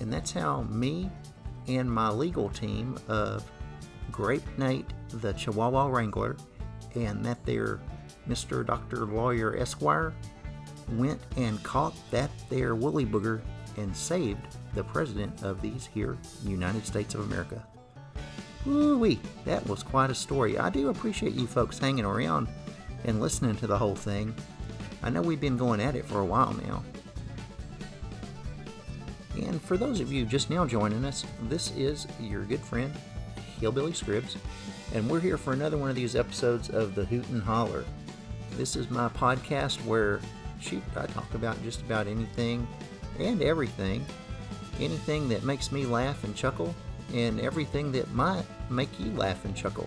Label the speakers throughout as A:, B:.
A: And that's how me and my legal team of Grape Nate, the Chihuahua Wrangler, and that there Mr. Dr. Lawyer Esquire went and caught that there woolly booger and saved the president of these here United States of America. Woo-wee, that was quite a story. I do appreciate you folks hanging around and listening to the whole thing. I know we've been going at it for a while now. And for those of you just now joining us, this is your good friend, Hillbilly Scribbs, and we're here for another one of these episodes of the Hoot-N-Hollar. This is my podcast where, I talk about just about anything and everything. Anything that makes me laugh and chuckle, and everything that might make you laugh and chuckle.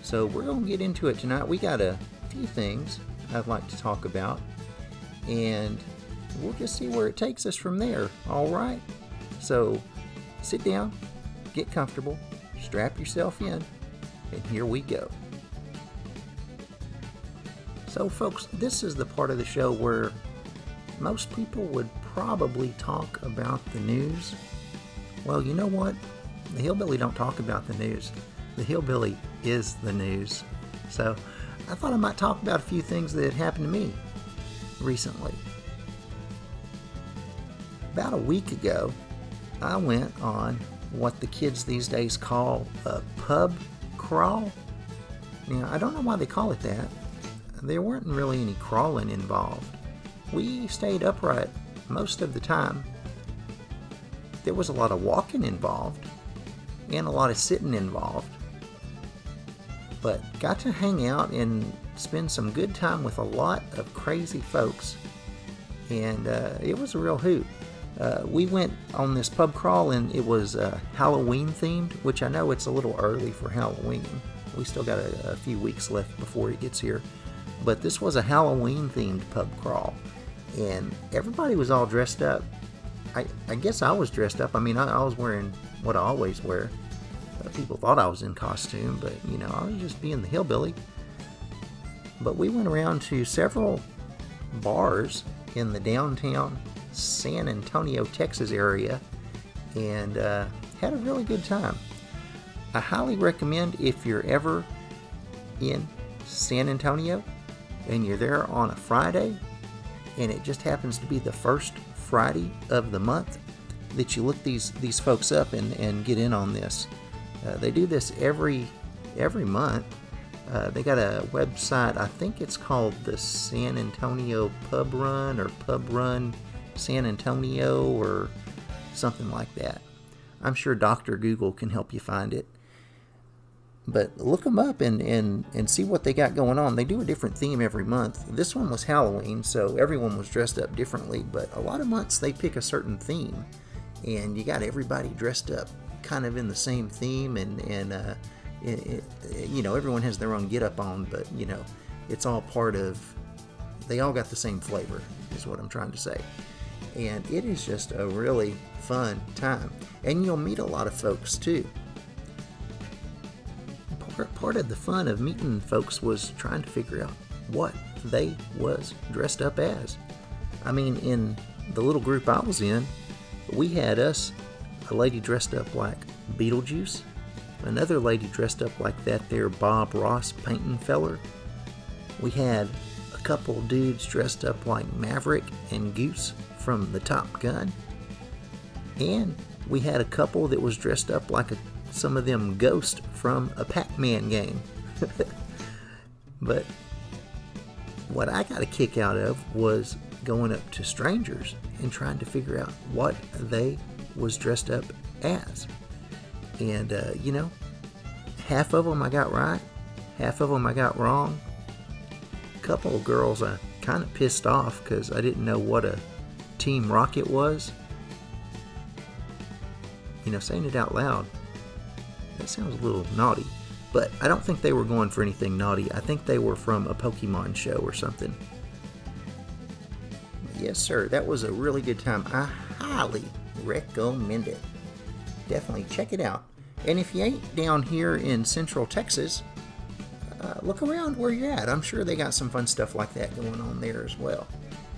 A: So we're going to get into it tonight. We got a few things I'd like to talk about, and we'll just see where it takes us from there, alright? So sit down, get comfortable, strap yourself in, and here we go. So folks, this is the part of the show where most people would probably talk about the news. Well, you know what? The Hillbilly don't talk about the news. The Hillbilly is the news. So I thought I might talk about a few things that happened to me recently. About a week ago, I went on what the kids these days call a pub crawl. Now, I don't know why they call it that. There weren't really any crawling involved. We stayed upright most of the time. There was a lot of walking involved and a lot of sitting involved. But got to hang out and spend some good time with a lot of crazy folks. And it was a real hoot. We went on this pub crawl and it was Halloween themed, which I know it's a little early for Halloween. We still got a few weeks left before it gets here. But this was a Halloween themed pub crawl. And everybody was all dressed up. I guess I was dressed up. I mean, I was wearing what I always wear. People thought I was in costume, but, I was just being the hillbilly. But we went around to several bars in the downtown San Antonio, Texas area and had a really good time. I highly recommend if you're ever in San Antonio and you're there on a Friday and it just happens to be the first Friday of the month, that you look these folks up and get in on this. They do this every month. They got a website, I think it's called the San Antonio Pub Run or Pub Run San Antonio or something like that. I'm sure Dr. Google can help you find it. But look them up and see what they got going on. They do a different theme every month. This one was Halloween, so everyone was dressed up differently. But a lot of months they pick a certain theme. And you got everybody dressed up kind of in the same theme. And everyone has their own get-up on. But, it's all part of... They all got the same flavor, is what I'm trying to say. And it is just a really fun time. And you'll meet a lot of folks, too. Part of the fun of meeting folks was trying to figure out what they was dressed up as. I mean, in the little group I was in, we had a lady dressed up like Beetlejuice, another lady dressed up like that there Bob Ross painting feller. We had a couple dudes dressed up like Maverick and Goose from the Top Gun. And we had a couple that was dressed up like some of them ghosts from a Pac-Man game. But what I got a kick out of was going up to strangers and trying to figure out what they was dressed up as. And, half of them I got right, half of them I got wrong. A couple of girls I kind of pissed off because I didn't know what a Team Rocket was. Saying it out loud, that sounds a little naughty. But I don't think they were going for anything naughty. I think they were from a Pokemon show or something. Yes, sir. That was a really good time. I highly recommend it. Definitely check it out. And if you ain't down here in Central Texas, look around where you're at. I'm sure they got some fun stuff like that going on there as well.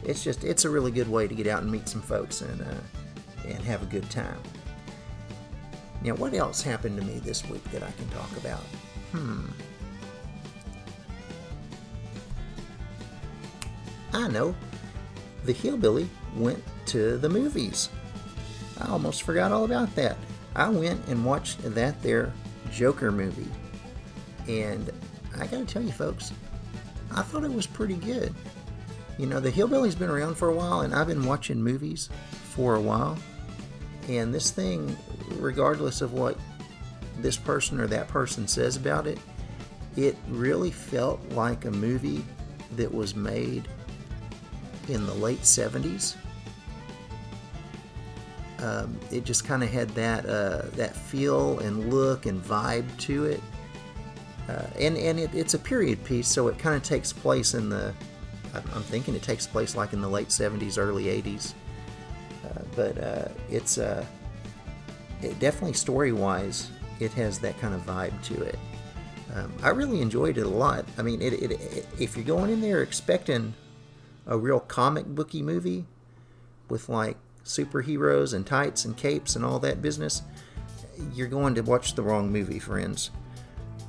A: It's a really good way to get out and meet some folks and and have a good time. Now, what else happened to me this week that I can talk about? I know. The Hillbilly went to the movies. I almost forgot all about that. I went and watched that there Joker movie. And I gotta tell you folks, I thought it was pretty good. You know, the Hillbilly's been around for a while, and I've been watching movies for a while. And this thing, regardless of what this person or that person says about it, it really felt like a movie that was made in the late 70s. It just kind of had that feel and look and vibe to it. And it's a period piece, so it kind of takes place in I'm thinking it takes place like in the late 70s, early 80s. But it definitely, story-wise, it has that kind of vibe to it. I really enjoyed it a lot. I mean, if you're going in there expecting a real comic booky movie with like superheroes and tights and capes and all that business, you're going to watch the wrong movie, friends.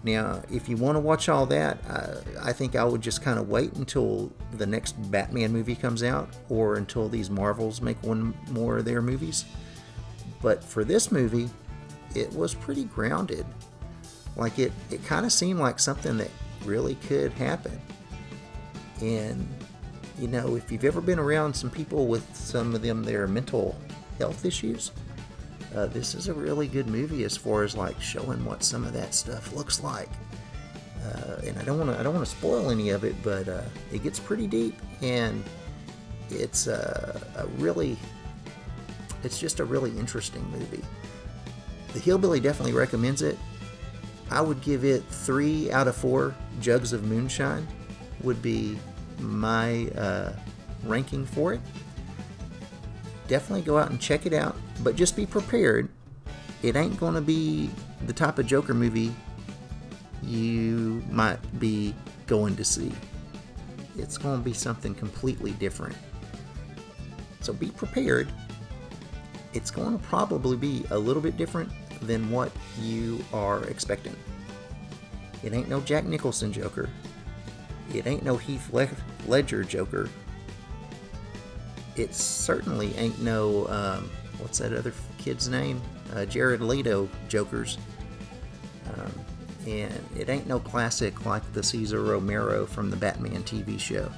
A: Now, if you want to watch all that, I think I would just kind of wait until the next Batman movie comes out, or until these Marvels make one more of their movies. But for this movie, it was pretty grounded. Like it kind of seemed like something that really could happen. And, you know, if you've ever been around some people with some of their mental health issues, this is a really good movie as far as like showing what some of that stuff looks like. And I don't want to spoil any of it, but it gets pretty deep, and it's just a really interesting movie. The Hillbilly definitely recommends it. I would give it 3 out of 4 jugs of moonshine would be my ranking for it. Definitely go out and check it out, but just be prepared. It ain't going to be the type of Joker movie you might be going to see. It's going to be something completely different. So be prepared. It's going to probably be a little bit different than what you are expecting. It ain't no Jack Nicholson Joker. It ain't no Heath Ledger Joker. It certainly ain't no, what's that other kid's name? Jared Leto Jokers. And it ain't no classic like the Cesar Romero from the Batman TV show.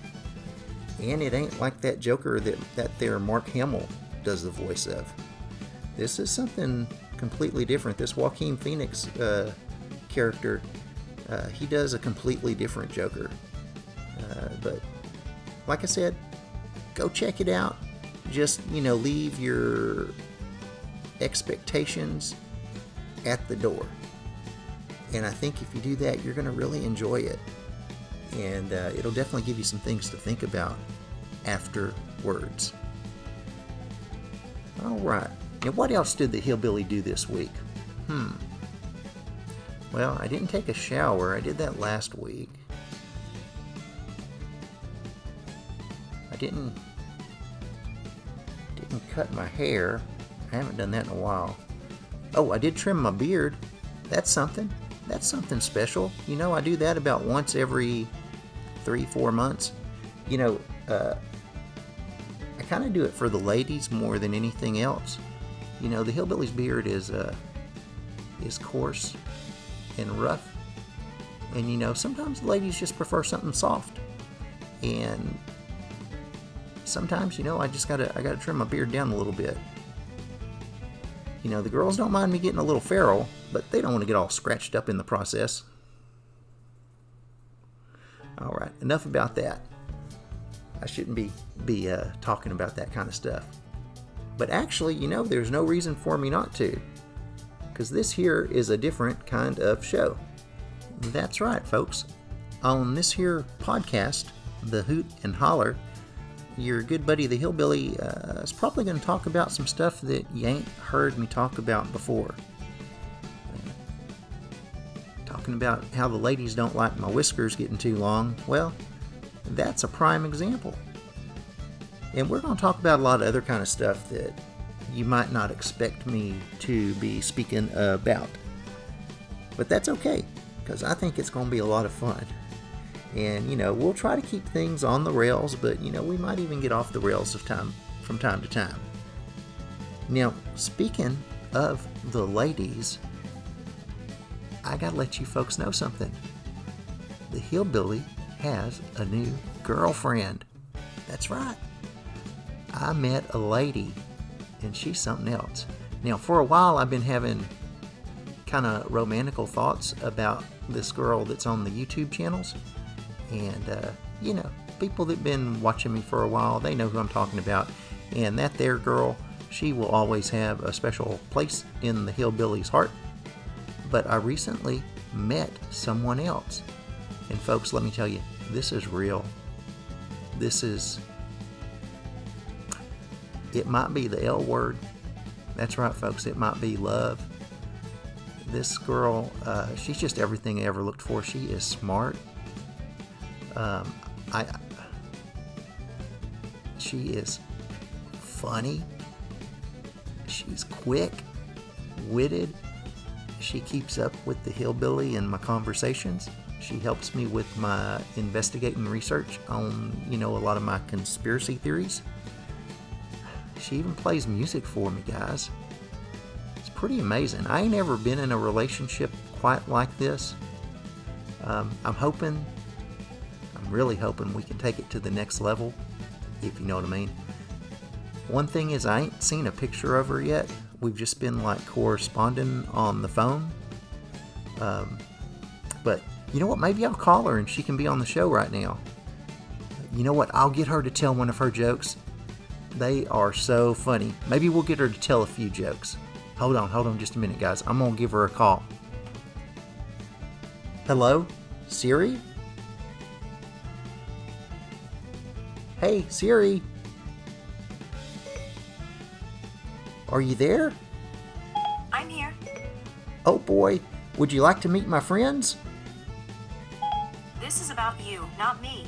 A: And it ain't like that Joker that there Mark Hamill does the voice of. This is something completely different. This Joaquin Phoenix character, he does a completely different Joker. But like I said, go check it out. Just, leave your expectations at the door. And I think if you do that, you're going to really enjoy it. And it'll definitely give you some things to think about afterwards. All right. Now, what else did the Hillbilly do this week? Well, I didn't take a shower. I did that last week. I didn't cut my hair. I haven't done that in a while. Oh, I did trim my beard. That's something. That's something special. I do that about once every 3-4 months. I kind of do it for the ladies more than anything else. The Hillbilly's beard is coarse and rough. And, sometimes the ladies just prefer something soft. And sometimes, I gotta trim my beard down a little bit. The girls don't mind me getting a little feral, but they don't want to get all scratched up in the process. All right, enough about that. I shouldn't be talking about that kind of stuff. But actually, there's no reason for me not to, because this here is a different kind of show. That's right, folks. On this here podcast, the Hoot-N-Hollar, your good buddy the Hillbilly is probably going to talk about some stuff that you ain't heard me talk about before. Talking about how the ladies don't like my whiskers getting too long. Well, that's a prime example. And we're going to talk about a lot of other kind of stuff that you might not expect me to be speaking about. But that's okay, because I think it's going to be a lot of fun. And, we'll try to keep things on the rails, but, we might even get off the rails from time to time. Now, speaking of the ladies, I got to let you folks know something. The Hillbilly has a new girlfriend. That's right. I met a lady, and she's something else. Now, for a while, I've been having kind of romantical thoughts about this girl that's on the YouTube channels. And, people that have been watching me for a while, they know who I'm talking about. And that there girl, she will always have a special place in the Hillbilly's heart. But I recently met someone else. And folks, let me tell you, this is real. It might be the L word. That's right, folks, it might be love. This girl, she's just everything I ever looked for. She is smart. She is funny. She's quick, witted. She keeps up with the Hillbilly in my conversations. She helps me with my investigating research on, a lot of my conspiracy theories. She even plays music for me, guys. It's pretty amazing. I ain't ever been in a relationship quite like this. I'm really hoping we can take it to the next level, if you know what I mean. One thing is, I ain't seen a picture of her yet. We've just been corresponding on the phone. But you know what? Maybe I'll call her and she can be on the show right now. You know what? I'll get her to tell one of her jokes. They are so funny. Maybe we'll get her to tell a few jokes. Hold on just a minute, guys. I'm going to give her a call. Hello? Siri? Hey, Siri. Are you there?
B: I'm here.
A: Oh boy, would you like to meet my friends?
B: This is about you, not me.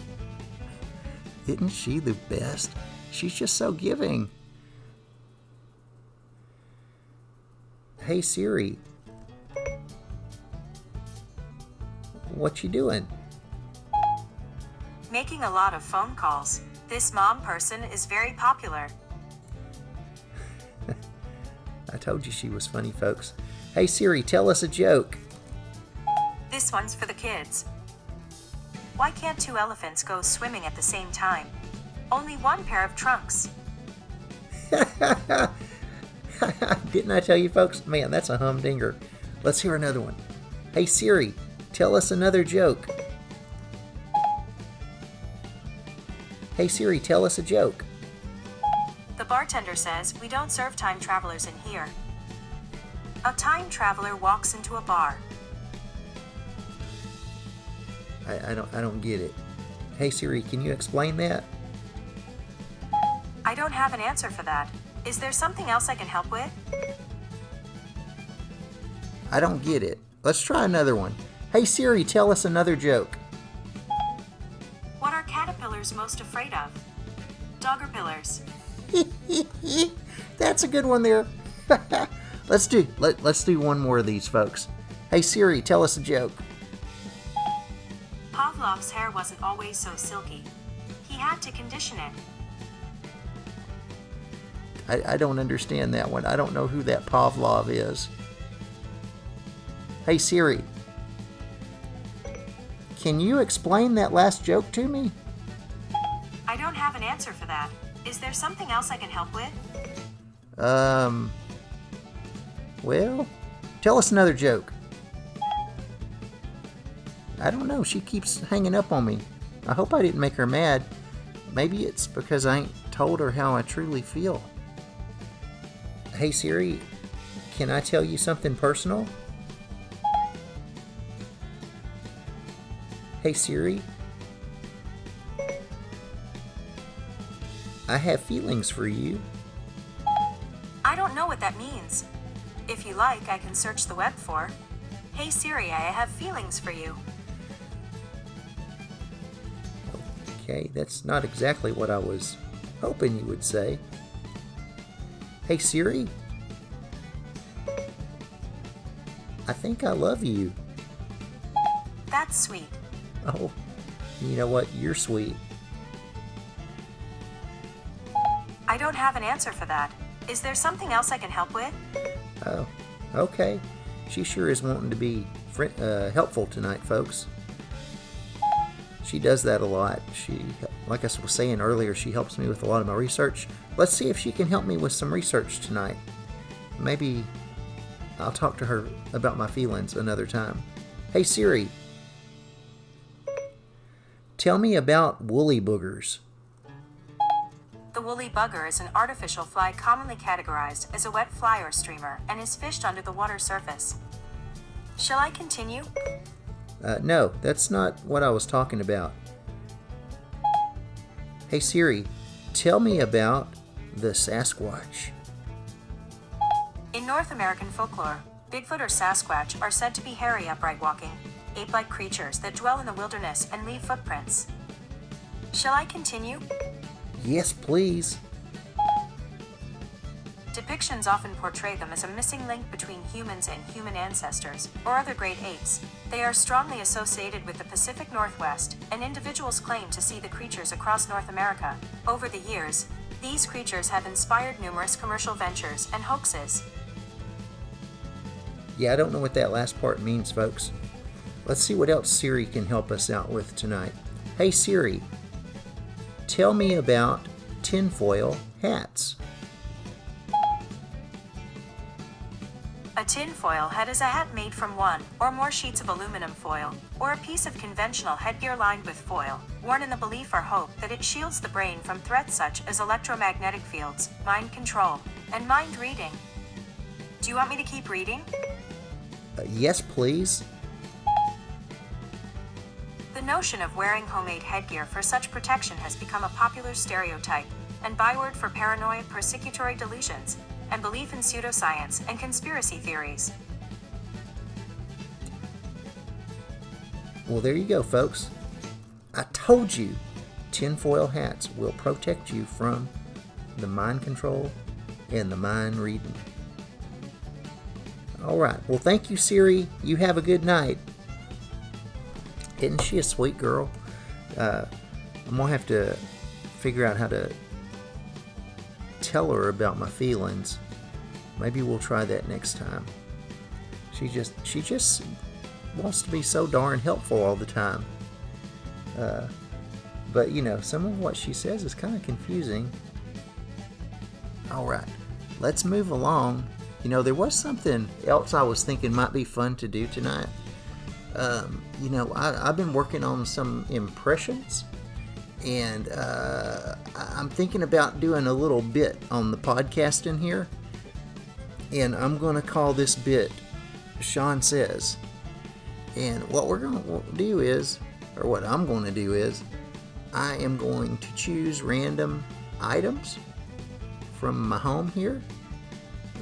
A: Isn't she the best? She's just so giving. Hey Siri. What you doing?
B: Making a lot of phone calls. This mom person is very popular.
A: I told you she was funny, folks. Hey Siri, tell us a joke.
B: This one's for the kids. Why can't two elephants go swimming at the same time? Only one pair of trunks.
A: Didn't I tell you, folks? Man, that's a humdinger. Let's hear another one. Hey Siri, tell us another joke. Hey Siri, tell us a joke.
B: The bartender says we don't serve time travelers in here. A time traveler walks into a bar.
A: I don't get it. Hey Siri, can you explain that?
B: I don't have an answer for that. Is there something else I can help with?
A: I don't get it. Let's try another one. Hey Siri, tell us another joke.
B: What are caterpillars most afraid of? Doggerpillars.
A: That's a good one there. Let's do one more of these, folks. Hey Siri, tell us a joke.
B: Pavlov's hair wasn't always so silky. He had to condition it.
A: I don't understand that one. I don't know who that Pavlov is. Hey Siri, can you explain that last joke to me?
B: I don't have an answer for that. Is there something else I can help with?
A: Well, tell us another joke. I don't know. She keeps hanging up on me. I hope I didn't make her mad. Maybe it's because I ain't told her how I truly feel. Hey Siri, can I tell you something personal? Hey Siri, I have feelings for you.
B: I don't know what that means. If you like, I can search the web for. Hey Siri, I have feelings for you.
A: Okay, that's not exactly what I was hoping you would say. Hey Siri, I think I love you.
B: That's sweet.
A: Oh, you know what? You're sweet.
B: I don't have an answer for that. Is there something else I can help with?
A: Oh, okay. She sure is wanting to be helpful tonight, folks. She does that a lot. Like I was saying earlier, she helps me with a lot of my research. Let's see if she can help me with some research tonight. Maybe I'll talk to her about my feelings another time. Hey Siri, tell me about woolly boogers.
B: The woolly bugger is an artificial fly commonly categorized as a wet fly or streamer and is fished under the water surface. Shall I continue?
A: No, that's not what I was talking about. Hey Siri, tell me about the Sasquatch.
B: In North American folklore, Bigfoot or Sasquatch are said to be hairy, upright walking, ape-like creatures that dwell in the wilderness and leave footprints. Shall I continue?
A: Yes, please.
B: Depictions often portray them as a missing link between humans and human ancestors, or other great apes. They are strongly associated with the Pacific Northwest, and individuals claim to see the creatures across North America. Over the years, these creatures have inspired numerous commercial ventures and hoaxes.
A: Yeah, I don't know what that last part means, folks. Let's see what else Siri can help us out with tonight. Hey Siri, tell me about tinfoil hats.
B: A tinfoil hat is a hat made from one or more sheets of aluminum foil, or a piece of conventional headgear lined with foil, worn in the belief or hope that it shields the brain from threats such as electromagnetic fields, mind control, and mind reading. Do you want me to keep reading?
A: Yes, please.
B: The notion of wearing homemade headgear for such protection has become a popular stereotype and byword for paranoid persecutory delusions and belief in pseudoscience and conspiracy theories.
A: Well, there you go, folks. I told you tinfoil hats will protect you from the mind control and the mind reading. All right. Well, thank you, Siri. You have a good night. Isn't she a sweet girl? I'm going to have to figure out how to tell her about my feelings. Maybe we'll try that next time. She just wants to be so darn helpful all the time. But, you know, some of what she says is kind of confusing. All right. Let's move along. You know, there was something else I was thinking might be fun to do tonight. You know, I've been working on some impressions, and I'm thinking about doing a little bit on the podcast in here, and I'm going to call this bit Sean Says. And what we're going to do is, or what I'm going to do is, I am going to choose random items from my home here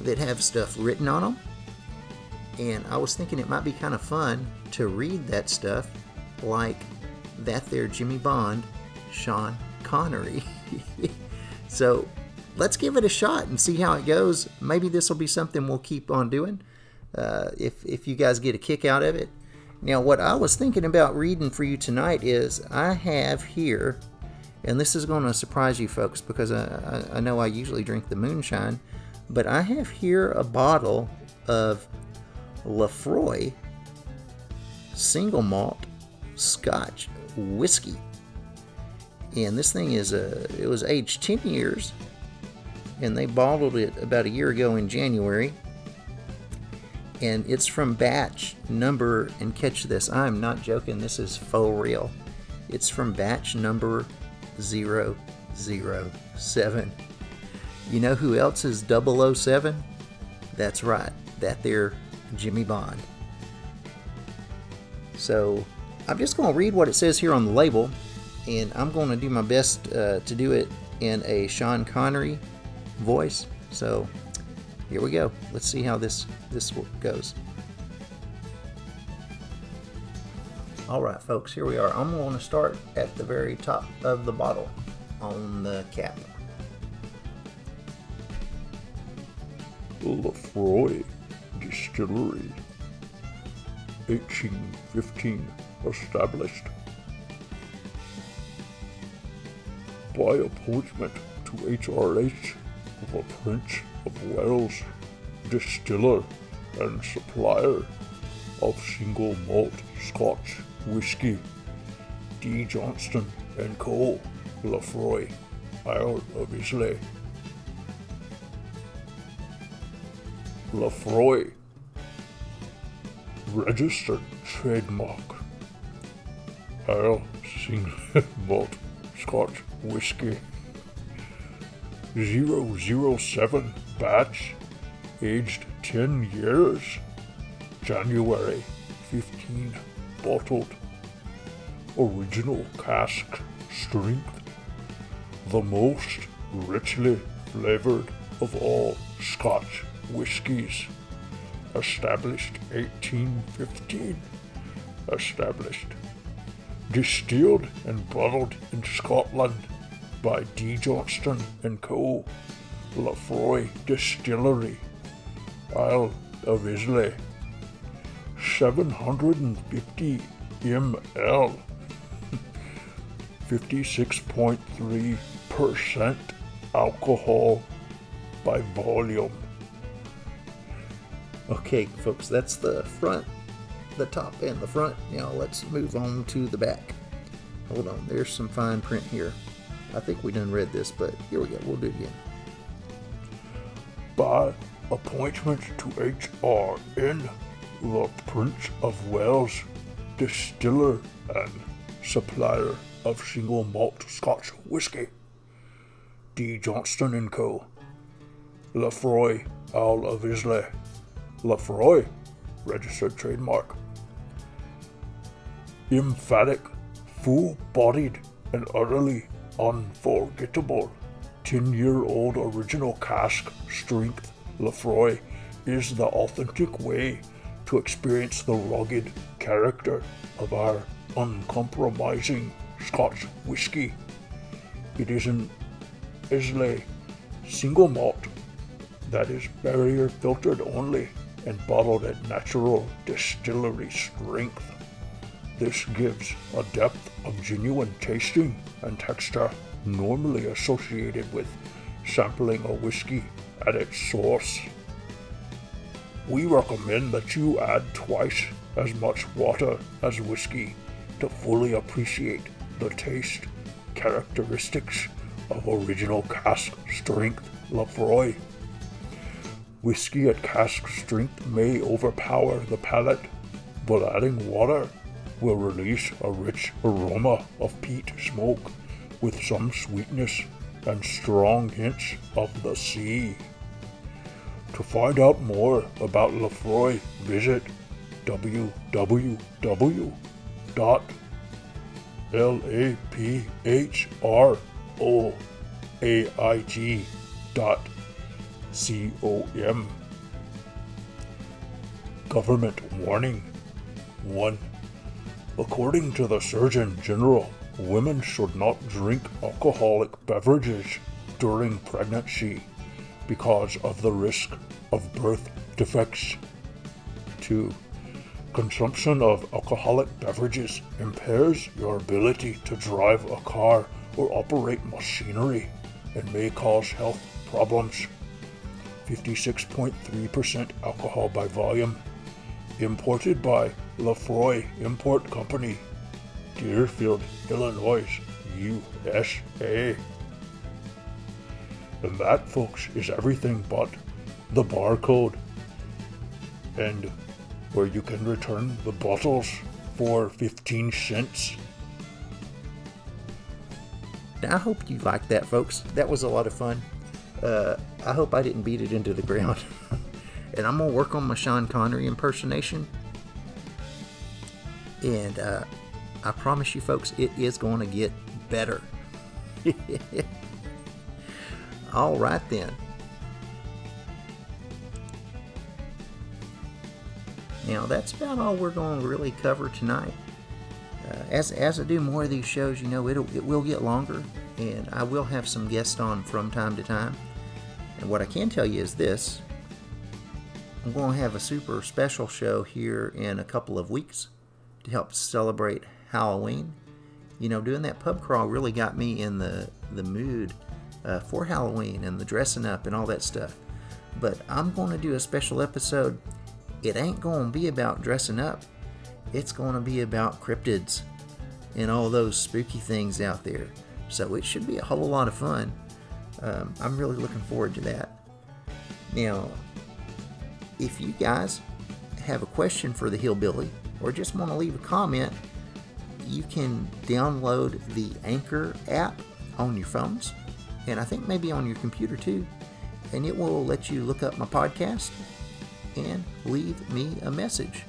A: that have stuff written on them. And I was thinking it might be kind of fun to read that stuff like that there Jimmy Bond, Sean Connery. So let's give it a shot and see how it goes. Maybe this will be something we'll keep on doing if you guys get a kick out of it. Now, what I was thinking about reading for you tonight is I have here, and this is going to surprise you folks because I know I usually drink the moonshine, but I have here a bottle of Lefroy single malt Scotch whiskey, and this thing it was aged 10 years, and they bottled it about a year ago in January, and it's from batch number, and catch this, I'm not joking, this is faux real, it's from batch number 007. You know who else is 007? That's right, that there Jimmy Bond. So I'm just going to read what it says here on the label, and I'm going to do my best to do it in a Sean Connery voice. So here we go. Let's see how this goes. All right, folks, here we are. I'm going to start at the very top of the bottle on the cap.
C: Lefroy Distillery, 1815 established. By appointment to HRH, the Prince of Wales, distiller and supplier of single malt Scotch whisky, D. Johnston and Co., Lefroy, Isle of Islay. Lefroy, registered trademark, Isle single malt Scotch whisky, 007 batch, aged 10 years, January 15, bottled, original cask strength, the most richly flavored of all Scotch whiskies, established 1815, established, distilled and bottled in Scotland by D. Johnston and Co., Lefroy Distillery, Isle of Islay, 750 ml, 56.3% alcohol by volume.
A: Okay, folks, that's the front, the top and the front. Now let's move on to the back. Hold on, there's some fine print here. I think we done read this, but here we go, we'll do it again.
C: By appointment to HRN, the Prince of Wales, distiller and supplier of single malt Scotch whisky, D. Johnston and Co., Lefroy, Isle of Islay, Lefroy, registered trademark. Emphatic, full-bodied, and utterly unforgettable 10-year-old original cask strength Lefroy is the authentic way to experience the rugged character of our uncompromising Scotch whisky. It is an Islay single malt that is barrier filtered only and bottled at natural distillery strength. This gives a depth of genuine tasting and texture normally associated with sampling a whiskey at its source. We recommend that you add twice as much water as whiskey to fully appreciate the taste characteristics of original cask strength Lefroy. Whiskey at cask strength may overpower the palate, but adding water will release a rich aroma of peat smoke with some sweetness and strong hints of the sea. To find out more about Lefroy, visit www.laphroaig.com. Government warning. 1. According to the Surgeon General, women should not drink alcoholic beverages during pregnancy because of the risk of birth defects. 2. Consumption of alcoholic beverages impairs your ability to drive a car or operate machinery and may cause health problems. 56.3% alcohol by volume. Imported by Lefroy Import Company, Deerfield, Illinois, USA. And that, folks, is everything but the barcode, and where you can return the bottles for 15 cents.
A: Now, I hope you liked that, folks. That was a lot of fun. I hope I didn't beat it into the ground. And I'm going to work on my Sean Connery impersonation. And I promise you, folks, it is going to get better. All right, then. Now, that's about all we're going to really cover tonight. As I do more of these shows, you know, it will get longer. And I will have some guests on from time to time. And what I can tell you is this. I'm going to have a super special show here in a couple of weeks to help celebrate Halloween. You know, doing that pub crawl really got me in the mood for Halloween and the dressing up and all that stuff. But I'm going to do a special episode. It ain't going to be about dressing up. It's going to be about cryptids and all those spooky things out there. So it should be a whole lot of fun. I'm really looking forward to that. Now, if you guys have a question for the Hillbilly or just want to leave a comment, you can download the Anchor app on your phones, and I think maybe on your computer too, and it will let you look up my podcast and leave me a message.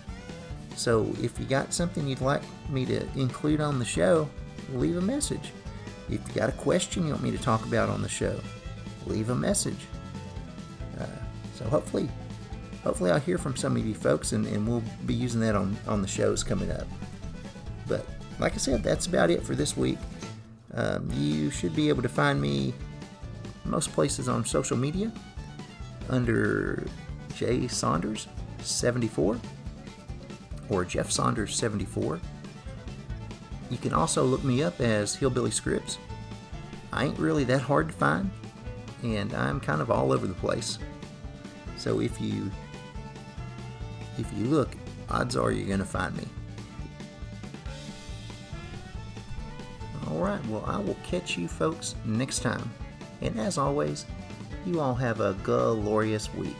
A: So if you got something you'd like me to include on the show, leave a message. If you got a question you want me to talk about on the show, leave a message. So hopefully I'll hear from some of you folks, and we'll be using that on the shows coming up. But like I said, that's about it for this week. You should be able to find me most places on social media under J Saunders 74 or Jeff Saunders 74. You can also look me up as Hillbilly Scribbs. I ain't really that hard to find, and I'm kind of all over the place. So if you look, odds are you're going to find me. Alright, well, I will catch you folks next time. And as always, you all have a glorious week.